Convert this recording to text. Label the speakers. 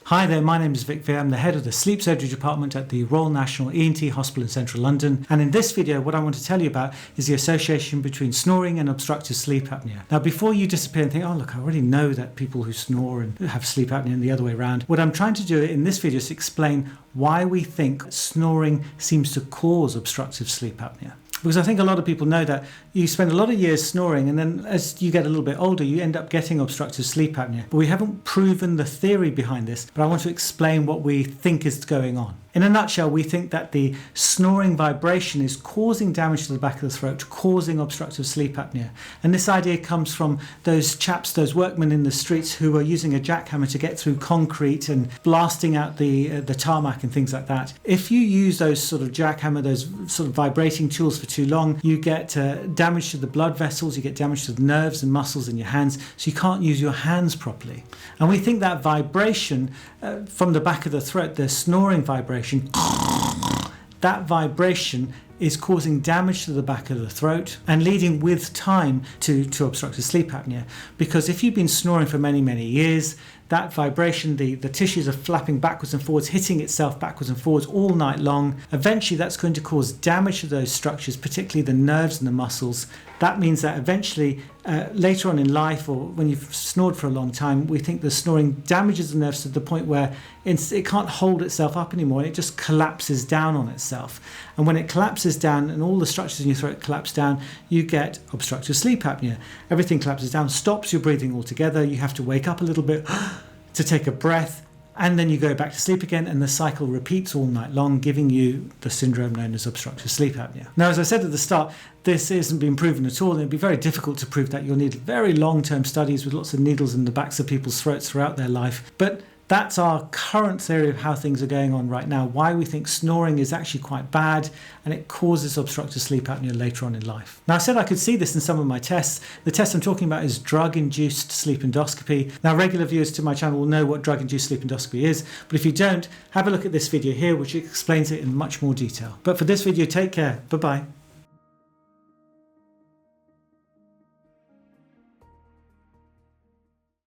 Speaker 1: Hi there, my name is Vic Veer. I'm the head of the sleep surgery department at the Royal National ENT Hospital in central London. And in this video, what I want to tell you about is the association between snoring and obstructive sleep apnea. Now, before you disappear and think, oh, look, I already know that people who snore and have sleep apnea and the other way around, what I'm trying to do in this video is explain why we think snoring seems to cause obstructive sleep apnea. Because I think a lot of people know that you spend a lot of years snoring, and then as you get a little bit older, you end up getting obstructive sleep apnea. But we haven't proven the theory behind this, but I want to explain what we think is going on. In a nutshell, we think that the snoring vibration is causing damage to the back of the throat, causing obstructive sleep apnea. And this idea comes from those chaps, those workmen in the streets who are using a jackhammer to get through concrete and blasting out the tarmac and things like that. If you use those sort of jackhammer, those sort of vibrating tools for too long, you get damage to the blood vessels, you get damage to the nerves and muscles in your hands, so you can't use your hands properly. And we think that vibration from the back of the throat, the snoring vibration, that vibration is causing damage to the back of the throat and leading with time to obstructive sleep apnea. Because if you've been snoring for many, many years, that vibration, the tissues are flapping backwards and forwards, hitting itself backwards and forwards all night long. Eventually that's going to cause damage to those structures, particularly the nerves and the muscles. That means that eventually later on in life, or when you've snored for a long time, we think the snoring damages the nerves to the point where it can't hold itself up anymore, and it just collapses down on itself. And when it collapses down and all the structures in your throat collapse down, you get obstructive sleep apnea. Everything collapses down, stops your breathing altogether. You have to wake up a little bit to take a breath, and then you go back to sleep again, and the cycle repeats all night long, giving you the syndrome known as obstructive sleep apnea. Now, as I said at the start, this isn't been proven at all, and it'd be very difficult to prove that. You'll need very long-term studies with lots of needles in the backs of people's throats throughout their life. But that's our current theory of how things are going on right now, why we think snoring is actually quite bad and it causes obstructive sleep apnea later on in life. Now, I said I could see this in some of my tests. The test I'm talking about is drug-induced sleep endoscopy. Now, regular viewers to my channel will know what drug-induced sleep endoscopy is, but if you don't, have a look at this video here, which explains it in much more detail. But for this video, take care. Bye-bye.